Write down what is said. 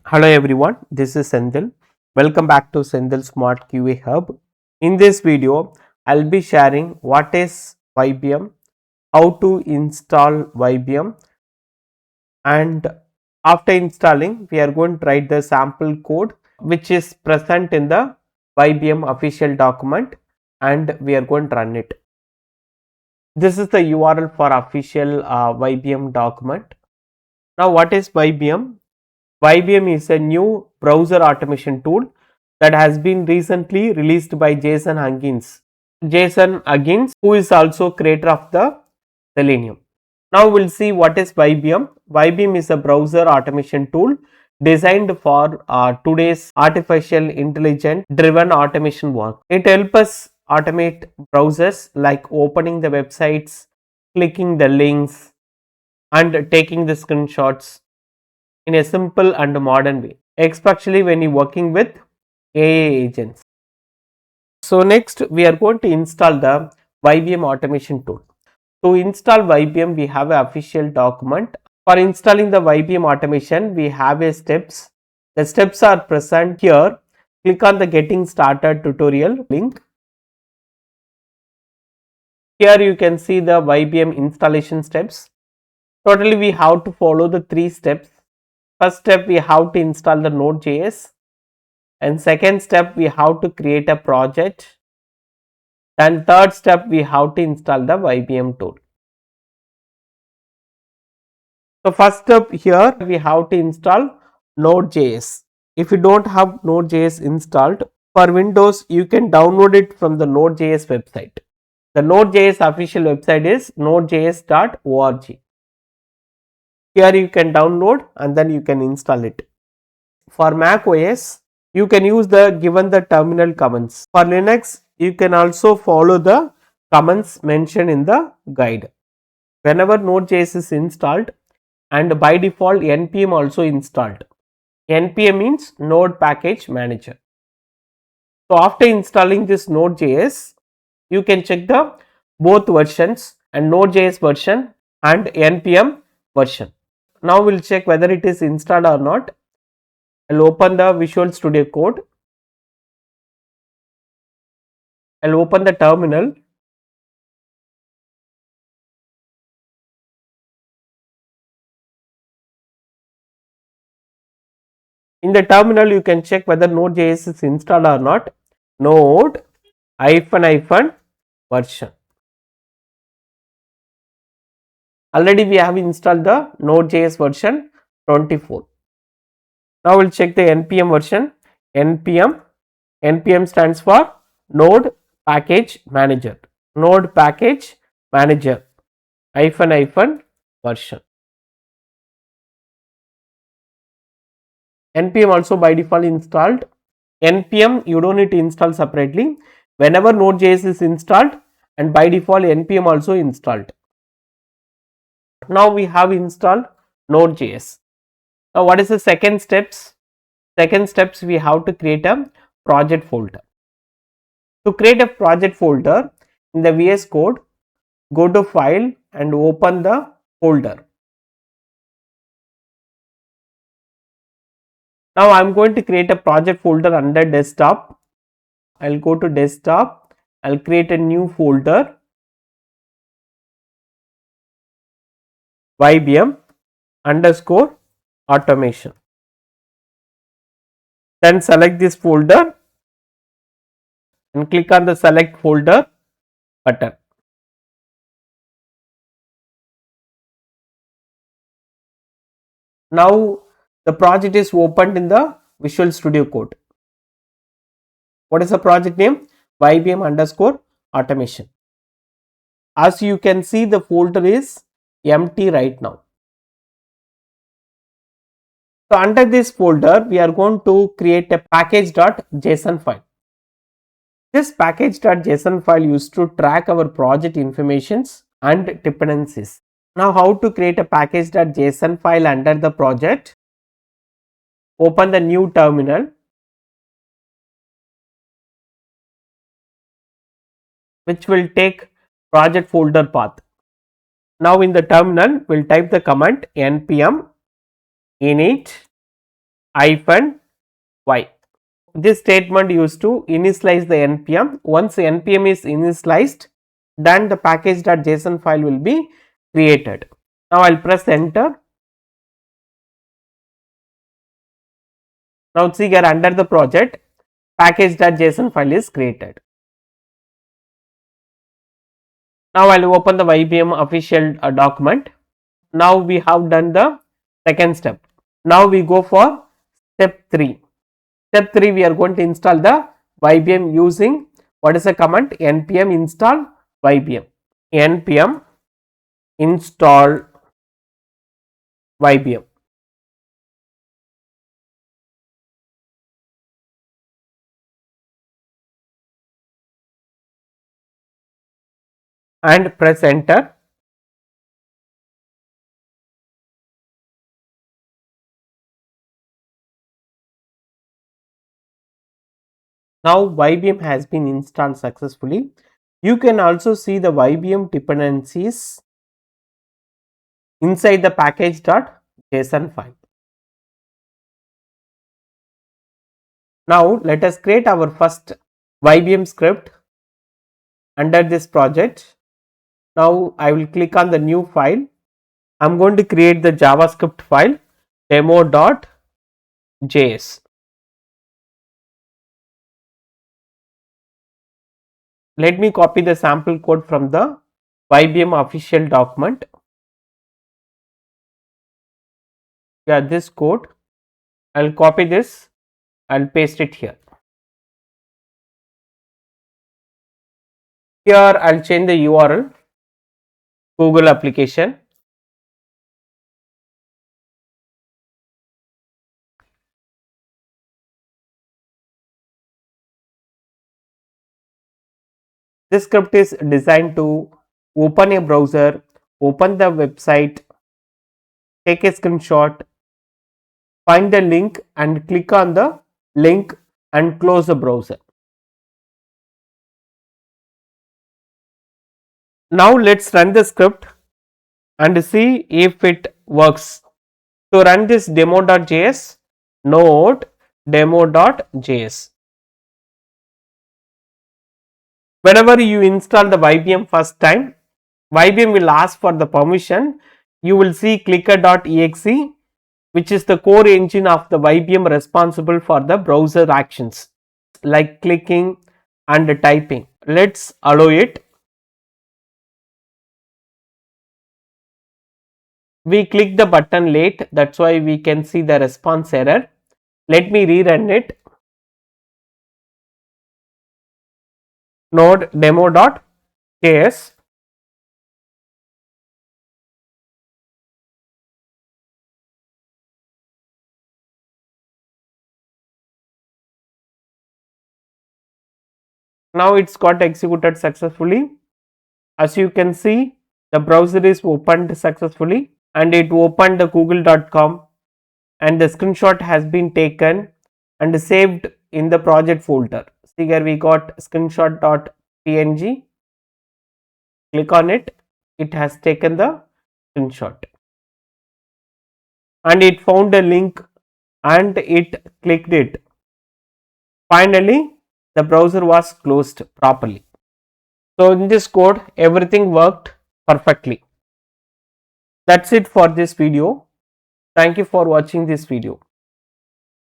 Hello everyone, this is Senthil. Welcome back to Senthil Smart QA Hub. In this video, I'll be sharing what is Vibium, how to install Vibium, and after installing, we are going to write the sample code which is present in the Vibium official document and we are going to run it. This is the URL for official Vibium document. Now, what is Vibium? Vibium is a new browser automation tool that has been recently released by Jason Huggins. Jason Huggins, who is also creator of the Selenium. Now we'll see what is Vibium. Vibium is a browser automation tool designed for today's artificial intelligence driven automation work. It helps us automate browsers like opening the websites, clicking the links, and taking the screenshots in a simple and modern way, especially when you're working with AI agents. So next we are going to install the Vibium automation tool. To install Vibium, we have an official document. For installing the Vibium automation, we have a steps. The steps are present here. Click on the getting started tutorial link. Here you can see the Vibium installation steps. Totally we have to follow the 3 steps. First step, we have to install the Node.js, and second step, we have to create a project, and third step, we have to install the Vibium tool. So first step, here we have to install Node.js. If you don't have Node.js installed, for Windows you can download it from the Node.js website. The Node.js official website is nodejs.org. Here you can download and then you can install it. For Mac OS, you can use the given the terminal commands. For Linux, you can also follow the commands mentioned in the guide. Whenever Node.js is installed, and by default npm also installed. Npm means Node Package Manager. So after installing this Node.js, you can check the both versions and Node.js version and npm version. Now we'll check whether it is installed or not. I'll open the Visual Studio Code. I'll open the terminal. In the terminal, you can check whether Node.js is installed or not. Node version. Already we have installed the Node.js version 24. Now we'll check the npm version. npm stands for Node Package Manager. Node Package Manager version. npm also by default installed. Npm you don't need to install separately. Whenever Node.js is installed, and by default npm also installed. Now we have installed Node.js. Now what is the second steps? Second steps, we have to create a project folder. To create a project folder, in the VS Code, go to file and open the folder. Now I am going to create a project folder under desktop. I'll go to desktop. I'll create a new folder, Vibium _ automation. Then select this folder and click on the select folder button. Now the project is opened in the Visual Studio Code. What is the project name? Vibium _ automation. As you can see, the folder is empty right now. So under this folder, we are going to create a package.json file. This package.json file used to track our project informations and dependencies. Now how to create a package.json file under the project? Open the new terminal. Which will take project folder path. Now in the terminal, we'll type the command npm init hyphen y. This statement used to initialize the npm. Once npm is initialized, then the package.json file will be created. Now I will press enter. Now see here, under the project, package.json file is created. Now I will open the Vibium official document. Now we have done the second step. Now we go for step 3. Step 3, we are going to install the Vibium using, what is the command? Npm install Vibium. Npm install Vibium. And press enter. Now Vibium has been installed successfully. You can also see the Vibium dependencies inside the package.json file. Now let us create our first Vibium script under this project. Now I will click on the new file. I am going to create the JavaScript file demo.js. Let me copy the sample code from the Vibium official document. Yeah, this code, I will copy this, I will paste it here. Here I will change the URL, Google application. This script is designed to open a browser, open the website, take a screenshot, find the link and click on the link and close the browser. Now let's run the script and see if it works. To run this demo.js, node demo.js. Whenever you install the Vibium first time, Vibium will ask for the permission. You will see clicker.exe, which is the core engine of the Vibium responsible for the browser actions like clicking and typing. Let's allow it. We click the button late, that's why we can see the response error. Let me rerun it. Node demo.js. Now it's got executed successfully. As you can see, the browser is opened successfully and it opened the google.com and the screenshot has been taken and saved in the project folder. See here, we got screenshot.png. Click on it, it has taken the screenshot and it found a link and it clicked it. Finally, the browser was closed properly. So in this code, everything worked perfectly. That's it for this video. Thank you for watching this video.